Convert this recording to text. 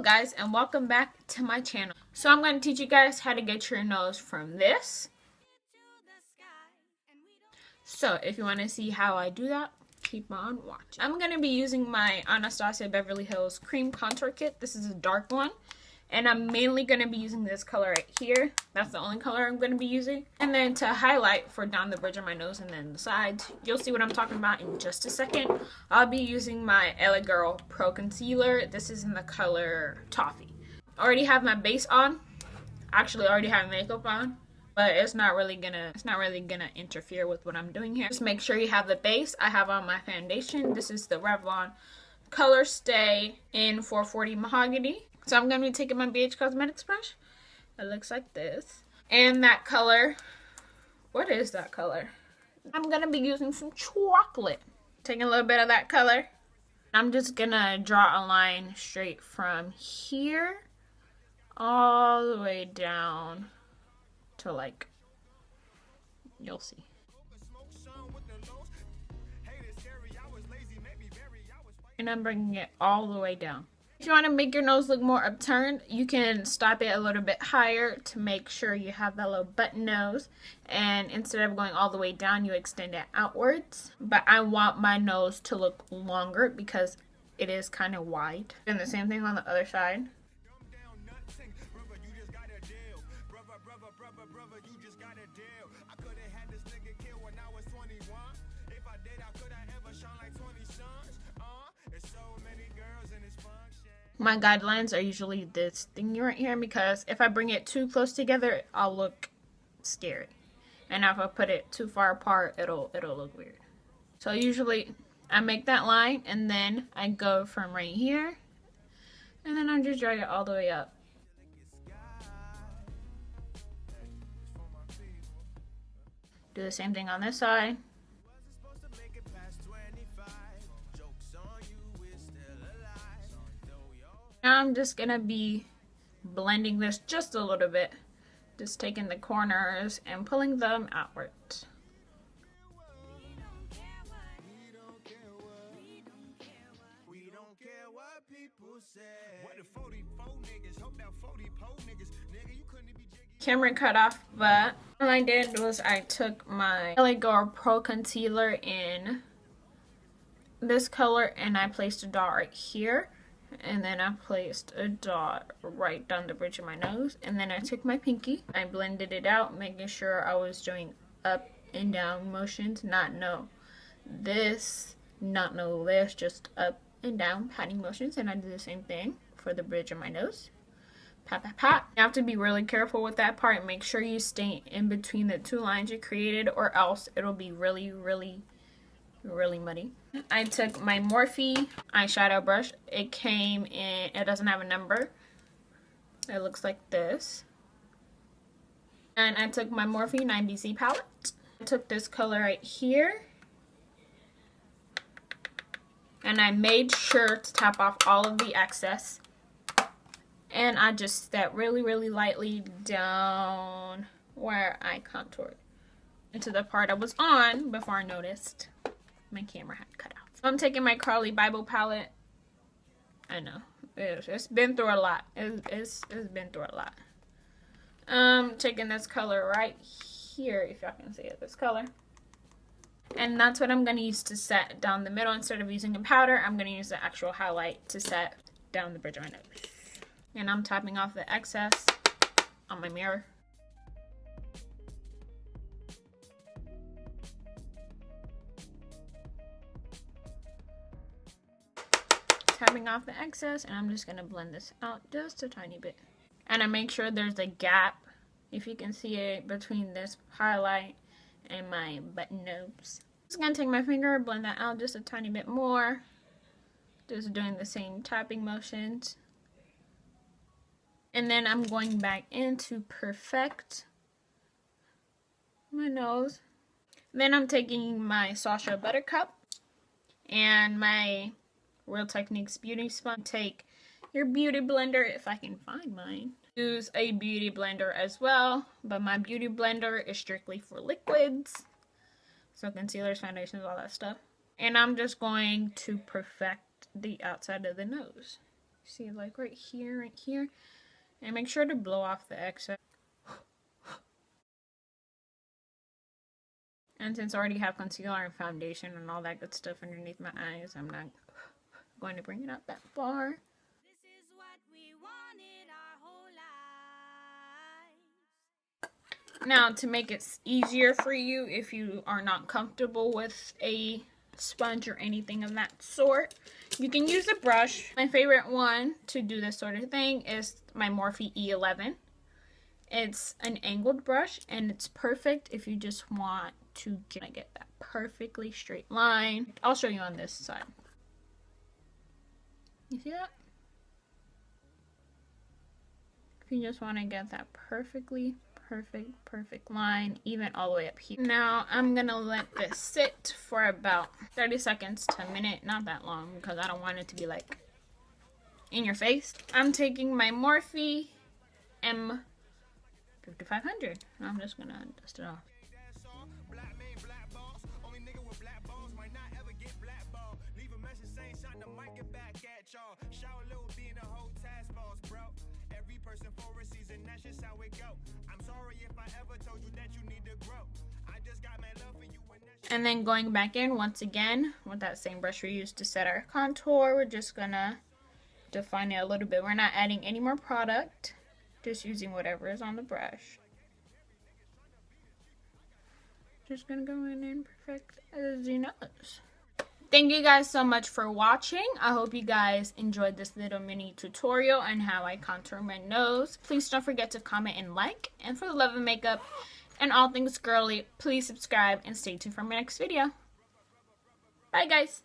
guys, and welcome back to my channel. So I'm going to teach you guys how to get your nose from this. So if you want to see how I do that, keep on watching. I'm going to be using my Anastasia Beverly Hills Cream Contour Kit. This is a dark one. And I'm mainly going to be using this color right here. That's the only color I'm going to be using. And then to highlight for down the bridge of my nose and then the sides, you'll see what I'm talking about in just a second. I'll be using my LA Girl Pro Concealer. This is in the color Toffee. I already have my base on. Actually, I already have makeup on. But it's not really gonna interfere with what I'm doing here. Just make sure you have the base. I have on my foundation. This is the Revlon Color Stay in 440 Mahogany. So I'm going to be taking my ABH Cosmetics brush. It looks like this. And that color, what is that color? I'm going to be using some chocolate. Taking a little bit of that color. I'm just going to draw a line straight from here all the way down to like, you'll see. And I'm bringing it all the way down. If you want to make your nose look more upturned, you can stop it a little bit higher to make sure you have that little button nose. And instead of going all the way down, you extend it outwards. But I want my nose to look longer because it is kind of wide. And the same thing on the other side. My guidelines are usually this thing right here because if I bring it too close together, I'll look scary. And if I put it too far apart, it'll look weird. So usually I make that line and then I go from right here and then I just drag it all the way up. Do the same thing on this side. Now I'm just going to be blending this just a little bit. Just taking the corners and pulling them outwards. Camera cut off, but what I did was I took my LA Girl Pro Concealer in this color and I placed a dot right here. And then I placed a dot right down the bridge of my nose. And then I took my pinky. I blended it out, making sure I was doing up and down motions. Not no this, just up and down patting motions. And I do the same thing for the bridge of my nose. Pat, pat, pat. You have to be really careful with that part. Make sure you stay in between the two lines you created or else it'll be really muddy. I took my Morphe eyeshadow brush. It came in, it doesn't have a number. It looks like this. And I took my Morphe 9BC palette. I took this color right here. And I made sure to tap off all of the excess. And I just stepped really lightly down where I contoured into the part I was on before I noticed my camera had cut out. So I'm taking my Carly Bible palette. I know it's been through a lot. It's been through a lot. Taking this color right here, if y'all can see it, this color, and that's what I'm going to use to set down the middle. Instead of using a powder, I'm going to use the actual highlight to set down the bridge of my nose. And I'm tapping off the excess on my mirror. Tapping off the excess, and I'm just going to blend this out just a tiny bit. And I make sure there's a gap, if you can see it, between this highlight and my button nose. Just going to take my finger, blend that out just a tiny bit more. Just doing the same tapping motions. And then I'm going back in to perfect my nose. Then I'm taking my Sacha Buttercup and my Real Techniques Beauty Sponge. Take your beauty blender, if I can find mine. Use a beauty blender as well, but my beauty blender is strictly for liquids. So concealers, foundations, all that stuff. And I'm just going to perfect the outside of the nose. See, like right here, and make sure to blow off the excess. And since I already have concealer and foundation and all that good stuff underneath my eyes, I'm not going to bring it up that far. This is what we wanted our whole lives. Now, to make it easier for you, if you are not comfortable with a sponge or anything of that sort, you can use a brush. My favorite one to do this sort of thing is my Morphe E11. It's an angled brush, and it's perfect if you just want to get that perfectly straight line. I'll show you on this side. You see that? If you just want to get that perfect line, even all the way up here. Now I'm gonna let this sit for about 30 seconds to a minute, not that long, because I don't want it to be like in your face. I'm taking my Morphe M5500. I'm just gonna dust it off. And then going back in once again with that same brush we used to set our contour, we're just gonna define it a little bit. We're not adding any more product, just using whatever is on the brush. Just gonna go in and perfect the nose. Thank you guys so much for watching. I hope you guys enjoyed this little mini tutorial on how I contour my nose. Please don't forget to comment and like. And for the love of makeup and all things girly, please subscribe and stay tuned for my next video. Bye guys.